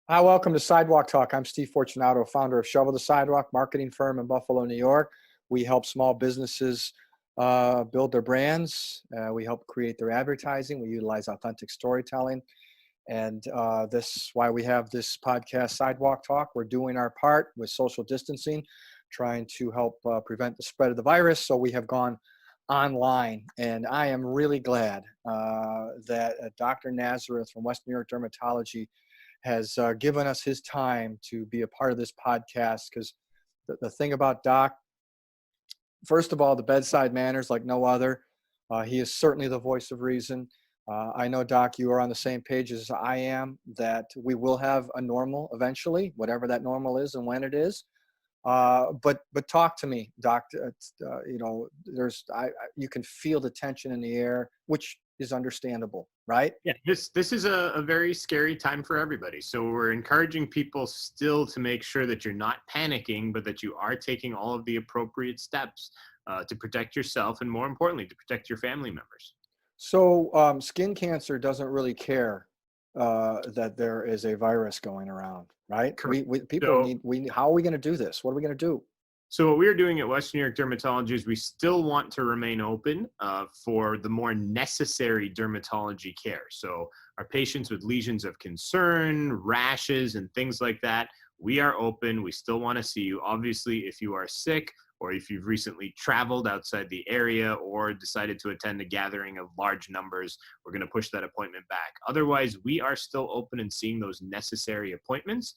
Hi, welcome to Sidewalk Talk. I'm Steve Fortunato, founder of Shovel the Sidewalk, marketing firm in Buffalo, New York. We help small businesses build their brands. We help create their advertising. We utilize authentic storytelling. And this is why we have this podcast, Sidewalk Talk. We're doing our part with social distancing, trying to help prevent the spread of the virus. So we have gone online. And I am really glad that Dr. Nazareth from West New York Dermatology has given us his time to be a part of this podcast. Because the thing about Doc, first of all, the bedside manners like no other. He is certainly the voice of reason. I know, Doc, you are on the same page as I am, that we will have a normal eventually, whatever that normal is and when it is. But talk to me, Doc. You can feel the tension in the air, which is understandable, right? Yeah, this is a very scary time for everybody. So we're encouraging people still to make sure that you're not panicking, but that you are taking all of the appropriate steps to protect yourself and, more importantly, to protect your family members. So skin cancer doesn't really care that there is a virus going around, right? Correct. People So need, how are we going to do this? What are we going to do? So what we're doing at West New York Dermatology is we still want to remain open for the more necessary dermatology care. So our patients with lesions of concern, rashes, and things like that, we are open. We still want to see you. Obviously, if you are sick or if you've recently traveled outside the area or decided to attend a gathering of large numbers, we're going to push that appointment back. Otherwise, we are still open and seeing those necessary appointments.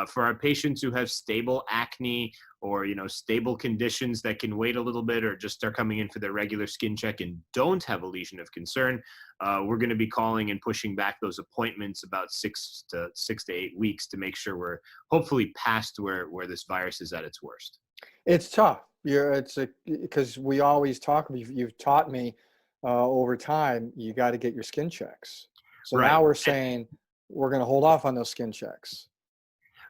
For our patients who have stable acne or stable conditions that can wait a little bit or just are coming in for their regular skin check and don't have a lesion of concern, we're going to be calling and pushing back those appointments about 6 to 8 weeks to make sure we're hopefully past where this virus is at its worst. It's tough. Because we always talk. You've taught me over time. You got to get your skin checks. So Right. now we're saying we're going to hold off on those skin checks.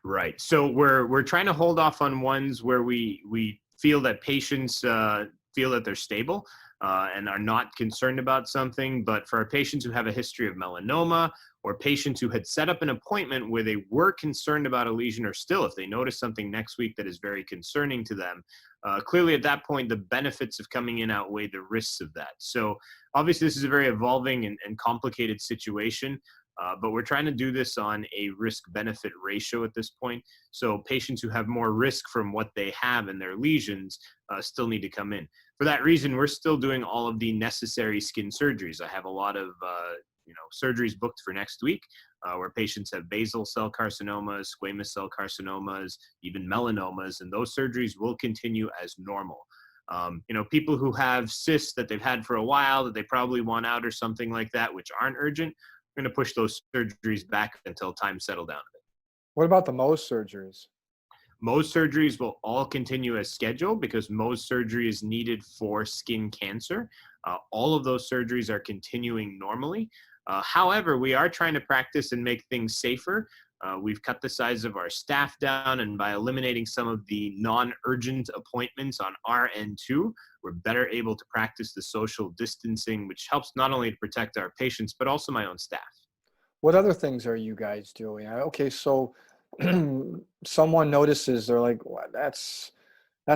Right. So we're trying to hold off on ones where we feel that patients feel that they're stable and are not concerned about something. But for our patients who have a history of melanoma or patients who had set up an appointment where they were concerned about a lesion, or still if they notice something next week that is very concerning to them, clearly at that point the benefits of coming in outweigh the risks of that. So obviously this is a very evolving and complicated situation. But we're trying to do this on a risk-benefit ratio at this point. So patients who have more risk from what they have in their lesions still need to come in. For that reason, we're still doing all of the necessary skin surgeries. I have a lot of surgeries booked for next week where patients have basal cell carcinomas, squamous cell carcinomas, even melanomas, and those surgeries will continue as normal. People who have cysts that they've had for a while that they probably want out or something like that, which aren't urgent, we're going to push those surgeries back until time settle down a bit. What about the Mohs surgeries? Mohs surgeries will all continue as scheduled because Mohs surgery is needed for skin cancer. All of those surgeries are continuing normally. However, we are trying to practice and make things safer. We've cut the size of our staff down, and by eliminating some of the non-urgent appointments on our end too, we're better able to practice the social distancing, which helps not only to protect our patients, but also my own staff. What other things are you guys doing? Okay, so someone notices, they're like, well, that's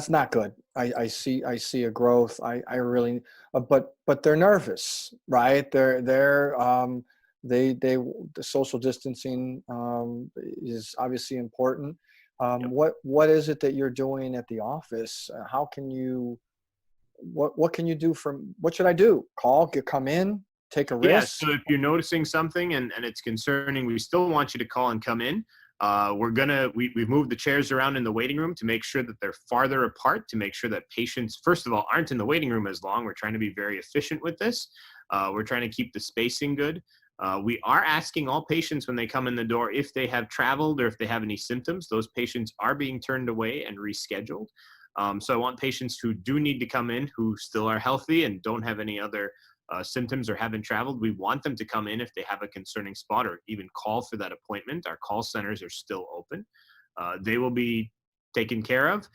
not good. I see a growth. I really, but they're nervous, right? The social distancing is obviously important. Yep. What is it that you're doing at the office? How can you, what can you do what should I do? Come in, take a Yeah, risk? so if you're noticing something and it's concerning, we still want you to call and come in. We've moved the chairs around in the waiting room to make sure that they're farther apart, to make sure that patients, first of all, aren't in the waiting room as long. We're trying to be very efficient with this. We're trying to keep the spacing good. We are asking all patients when they come in the door if they have traveled or if they have any symptoms. Those patients are being turned away and rescheduled. So I want patients who do need to come in, who still are healthy and don't have any other symptoms or haven't traveled, we want them to come in if they have a concerning spot or even call for that appointment. Our call centers are still open. They will be taken care of.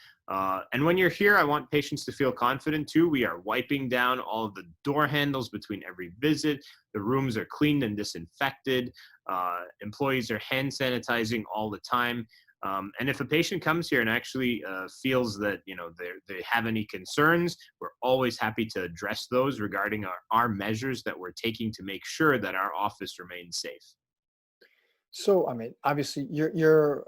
And when you're here, I want patients to feel confident too. We are wiping down all of the door handles between every visit. The rooms are cleaned and disinfected. Employees are hand sanitizing all the time. And if a patient comes here and actually feels that they have any concerns, we're always happy to address those regarding our measures that we're taking to make sure that our office remains safe. So, I mean, obviously, you're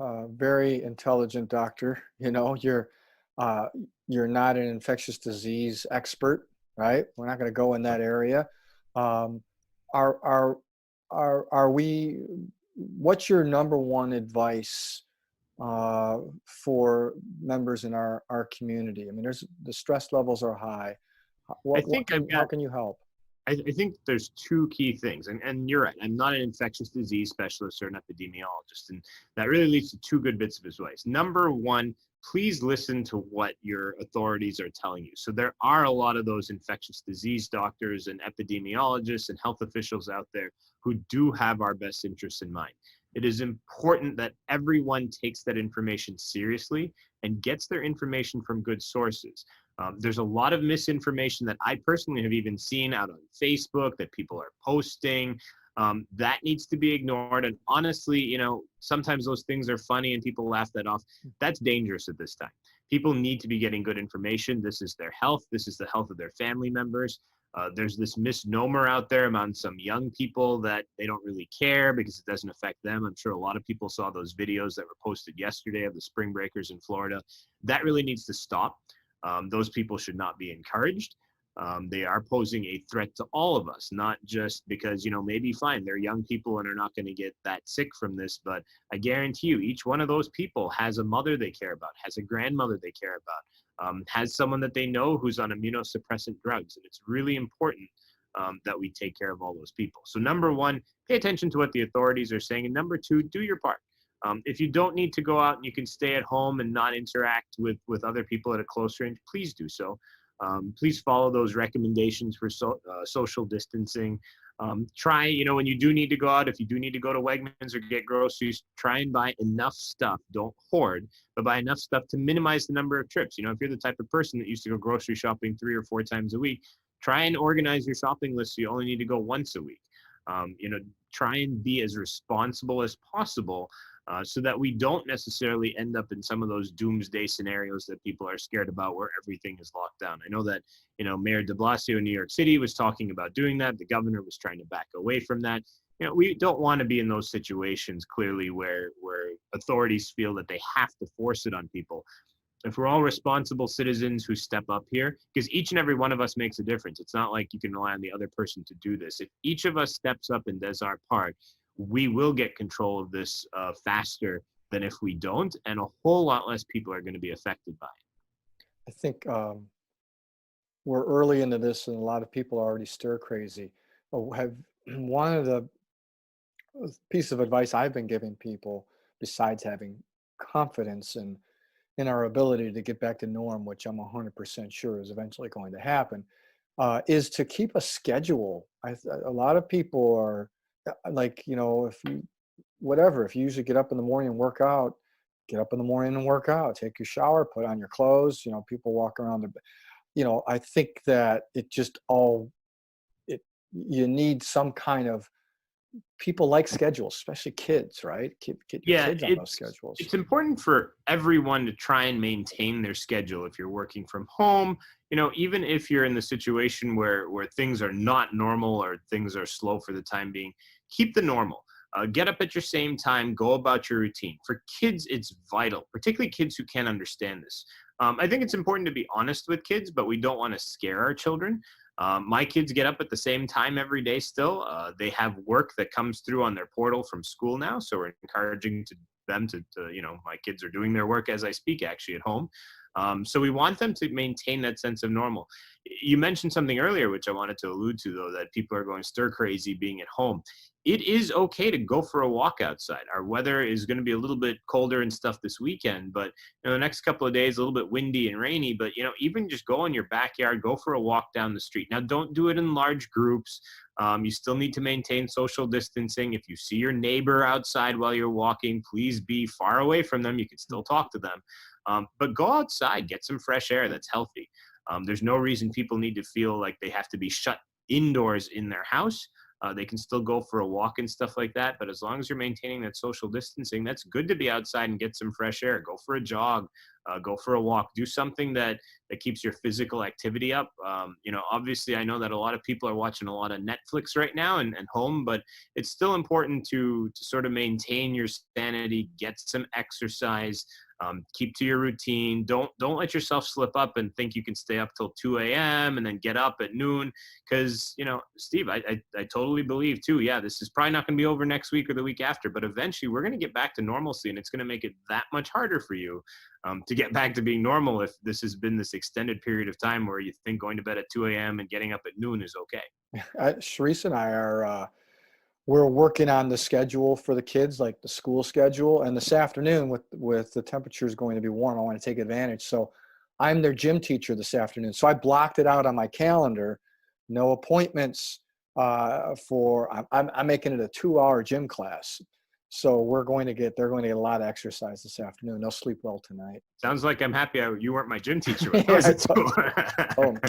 a very intelligent doctor. Uh, you're not an infectious disease expert, right? We're not going to go in that area. Um, are are are we? What's your number one advice for members in our community? I mean, the stress levels are high. I What think I've how got can you help? I think there's two key things, and you're right. I'm not an infectious disease specialist or an epidemiologist, and that really leads to two good bits of advice. Number one, please listen to what your authorities are telling you. So there are a lot of those infectious disease doctors and epidemiologists and health officials out there who do have our best interests in mind. It is important that everyone takes that information seriously and gets their information from good sources. There's a lot of misinformation that I personally have even seen out on Facebook that people are posting. That needs to be ignored. And honestly, sometimes those things are funny and people laugh that off. That's dangerous at this time. People need to be getting good information. This is their health. This is the health of their family members. There's this misnomer out there among some young people that they don't really care because it doesn't affect them. I'm sure a lot of people saw those videos that were posted yesterday of the spring breakers in Florida. That really needs to stop. Those people should not be encouraged. They are posing a threat to all of us, not just because, maybe fine, they're young people and are not going to get that sick from this. But I guarantee you, each one of those people has a mother they care about, has a grandmother they care about, has someone that they know who's on immunosuppressant drugs. And it's really important that we take care of all those people. So number one, pay attention to what the authorities are saying. And number two, do your part. If you don't need to go out and you can stay at home and not interact with other people at a close range, please do so. Please follow those recommendations for social distancing. Try, when you do need to go out, if you do need to go to Wegmans or get groceries, try and buy enough stuff. Don't hoard, but buy enough stuff to minimize the number of trips. If you're the type of person that used to go grocery shopping 3 or 4 times a week, try and organize your shopping list so you only need to go once a week. Try and be as responsible as possible so that we don't necessarily end up in some of those doomsday scenarios that people are scared about where everything is locked down. I know that, Mayor de Blasio in New York City was talking about doing that. The governor was trying to back away from that. We don't want to be in those situations clearly where authorities feel that they have to force it on people. If we're all responsible citizens who step up here, because each and every one of us makes a difference. It's not like you can rely on the other person to do this. If each of us steps up and does our part, we will get control of this faster than if we don't, and a whole lot less people are going to be affected by it. I think we're early into this, and a lot of people are already stir crazy. Have one of the piece of advice I've been giving people, besides having confidence in our ability to get back to norm, which I'm 100% sure is eventually going to happen, is to keep a schedule. A lot of people are like, if you usually get up in the morning and work out, get up in the morning and work out, take your shower, put on your clothes. People walk around I think that you need some kind of, people like schedules, especially kids, right? Get your Yeah, kids on those schedules. it's important for everyone to try and maintain their schedule. If you're working from home, even if you're in the situation where things are not normal or things are slow for the time being, keep the normal. Get up at your same time, go about your routine. For kids, it's vital, particularly kids who can't understand this. I think it's important to be honest with kids, but we don't want to scare our children. My kids get up at the same time every day still. They have work that comes through on their portal from school now, so we're encouraging them to my kids are doing their work as I speak, actually, at home. So we want them to maintain that sense of normal. You mentioned something earlier, which I wanted to allude to, though, that people are going stir crazy being at home. It is okay to go for a walk outside. Our weather is going to be a little bit colder and stuff this weekend, but the next couple of days, a little bit windy and rainy. But even just go in your backyard, go for a walk down the street. Now, don't do it in large groups. You still need to maintain social distancing. If you see your neighbor outside while you're walking, please be far away from them. You can still talk to them, but go outside, get some fresh air that's healthy. There's no reason people need to feel like they have to be shut indoors in their house. They can still go for a walk and stuff like that. But as long as you're maintaining that social distancing, that's good to be outside and get some fresh air. Go for a jog, go for a walk, do something that keeps your physical activity up. Obviously, I know that a lot of people are watching a lot of Netflix right now and home, but it's still important to sort of maintain your sanity, get some exercise. Keep to your routine. Don't let yourself slip up and think you can stay up till 2 a.m. and then get up at noon. Because, Steve, I totally believe too, yeah, this is probably not going to be over next week or the week after, but eventually we're going to get back to normalcy, and it's going to make it that much harder for you to get back to being normal if this has been this extended period of time where you think going to bed at 2 a.m. and getting up at noon is okay. Sharice and I are we're working on the schedule for the kids, like the school schedule. And this afternoon, with the temperatures going to be warm, I want to take advantage. So I'm their gym teacher this afternoon. So I blocked it out on my calendar. No appointments I'm making it a 2-hour gym class. So they're going to get a lot of exercise this afternoon. They'll sleep well tonight. Sounds like I'm happy you weren't my gym teacher. Get ready. It's going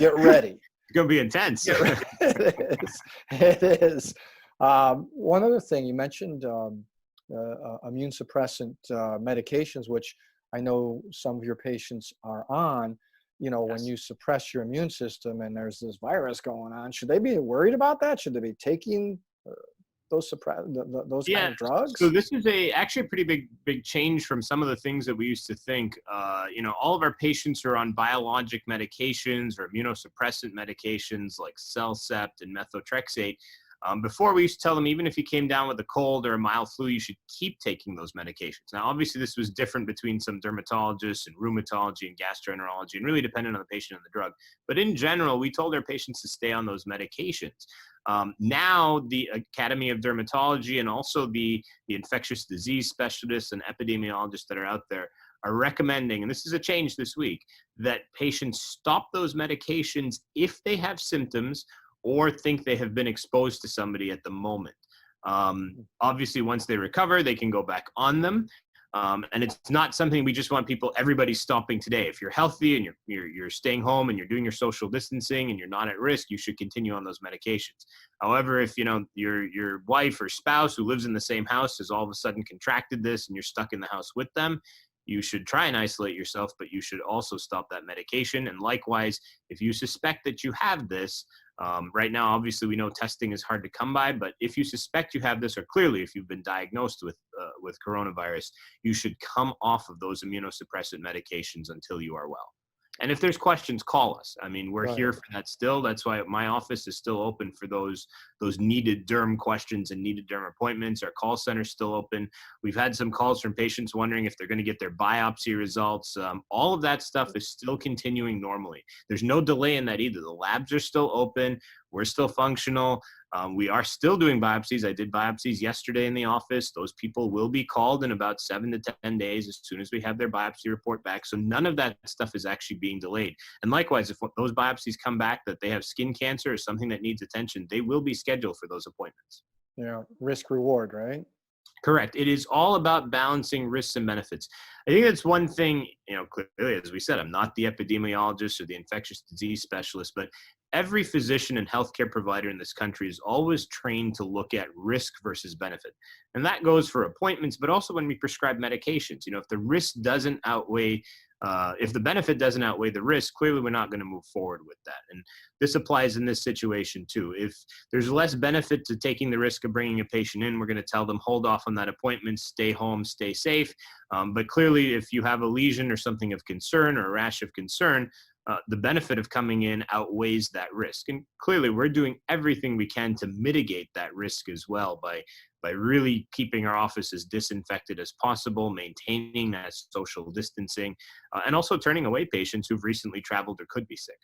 to be intense. It is. It is. One other thing, you mentioned immune suppressant medications, which I know some of your patients are on. Yes. When you suppress your immune system and there's this virus going on, should they be worried about that? Should they be taking those kind of drugs? So this is actually a pretty big change from some of the things that we used to think. All of our patients are on biologic medications or immunosuppressant medications like Cellcept and methotrexate. Before, we used to tell them, even if you came down with a cold or a mild flu, you should keep taking those medications. Now, obviously, this was different between some dermatologists and rheumatology and gastroenterology, and really dependent on the patient and the drug. But in general, we told our patients to stay on those medications. Now, the Academy of Dermatology and also the infectious disease specialists and epidemiologists that are out there are recommending, and this is a change this week, that patients stop those medications if they have symptoms or think they have been exposed to somebody at the moment. Obviously, once they recover, they can go back on them. And it's not something we just want everybody stopping today. If you're healthy and you're staying home and you're doing your social distancing and you're not at risk, you should continue on those medications. However, if your wife or spouse who lives in the same house has all of a sudden contracted this and you're stuck in the house with them, you should try and isolate yourself, but you should also stop that medication. And likewise, if you suspect that you have this, right now, obviously, we know testing is hard to come by, but if you suspect you have this, or clearly if you've been diagnosed with coronavirus, you should come off of those immunosuppressant medications until you are well. And if there's questions, call us. I mean, we're here for that still. That's why my office is still open for those needed derm questions and needed derm appointments. Our call center is still open. We've had some calls from patients wondering if they're going to get their biopsy results. All of that stuff is still continuing normally. There's no delay in that either. The labs are still open. We're still functional. We are still doing biopsies. I did biopsies yesterday in the office. Those people will be called in about 7 to 10 days as soon as we have their biopsy report back. So none of that stuff is actually being delayed. And likewise, if those biopsies come back that they have skin cancer or something that needs attention, they will be scheduled for those appointments. Yeah, risk reward, right? Correct. It is all about balancing risks and benefits. I think that's one thing, clearly, as we said, I'm not the epidemiologist or the infectious disease specialist, but every physician and healthcare provider in this country is always trained to look at risk versus benefit. And that goes for appointments, but also when we prescribe medications. If the risk doesn't outweigh, if the benefit doesn't outweigh the risk, clearly we're not going to move forward with that. And this applies in this situation too. If there's less benefit to taking the risk of bringing a patient in, we're going to tell them, hold off on that appointment, stay home, stay safe. But clearly, if you have a lesion or something of concern or a rash of concern, the benefit of coming in outweighs that risk. And clearly, we're doing everything we can to mitigate that risk as well by really keeping our office as disinfected as possible, maintaining that social distancing, and also turning away patients who've recently traveled or could be sick.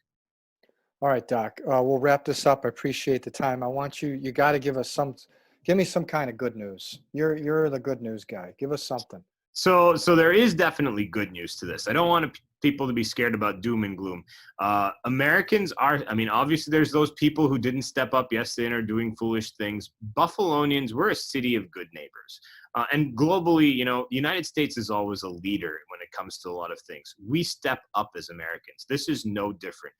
All right, Doc. We'll wrap this up. I appreciate the time. I want you got to give me some kind of good news. You're the good news guy. Give us something. So there is definitely good news to this. I don't want people to be scared about doom and gloom. Americans are, I mean, obviously there's those people who didn't step up yesterday and are doing foolish things. Buffalonians, we're a city of good neighbors. And globally, the United States is always a leader when it comes to a lot of things. We step up as Americans. This is no different.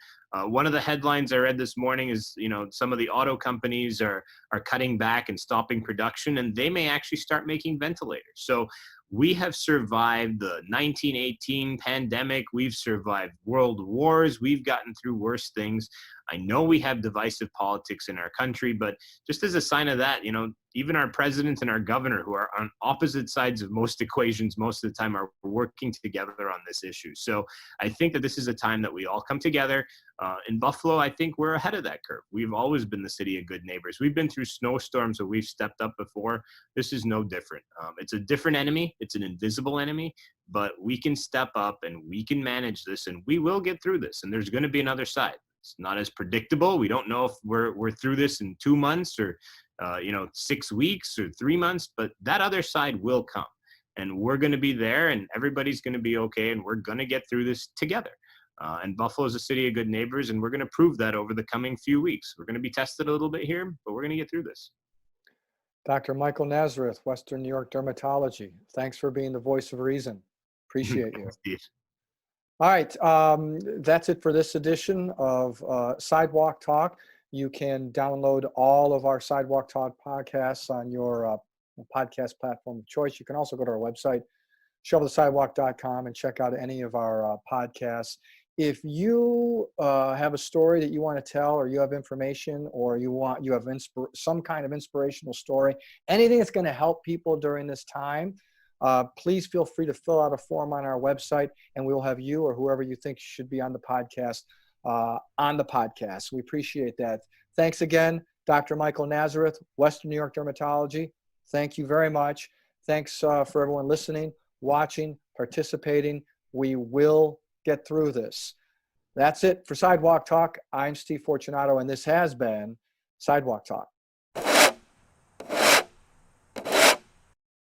One of the headlines I read this morning is, some of the auto companies are cutting back and stopping production, and they may actually start making ventilators. So we have survived the 1918 pandemic. We've survived world wars. We've gotten through worse things. I know we have divisive politics in our country, but just as a sign of that, even our president and our governor, who are on opposite sides of most equations most of the time, are working together on this issue. So I think that this is a time that we all come together. In Buffalo, I think we're ahead of that curve. We've always been the city of good neighbors. We've been through snowstorms where we've stepped up before. This is no different. It's a different enemy. It's an invisible enemy, but we can step up and we can manage this, and we will get through this. And there's going to be another side. It's not as predictable. We don't know if we're through this in 2 months or 6 weeks or 3 months, but that other side will come, and we're going to be there, and everybody's going to be okay, and we're going to get through this together. And Buffalo is a city of good neighbors, and we're going to prove that over the coming few weeks. We're going to be tested a little bit here, but we're going to get through this. Dr. Michael Nazareth, Western New York Dermatology. Thanks for being the voice of reason. Appreciate you. Steve. All right, that's it for this edition of Sidewalk Talk. You can download all of our Sidewalk Talk podcasts on your podcast platform of choice. You can also go to our website, shovelthesidewalk.com, and check out any of our podcasts. If you have a story that you want to tell, or you have information, or you have some kind of inspirational story, anything that's going to help people during this time, please feel free to fill out a form on our website, and we will have you or whoever you think should be on the podcast on the podcast. We appreciate that. Thanks again, Dr. Michael Nazareth, Western New York Dermatology. Thank you very much. Thanks for everyone listening, watching, participating. We will get through this. That's it for Sidewalk Talk. I'm Steve Fortunato, and this has been Sidewalk Talk.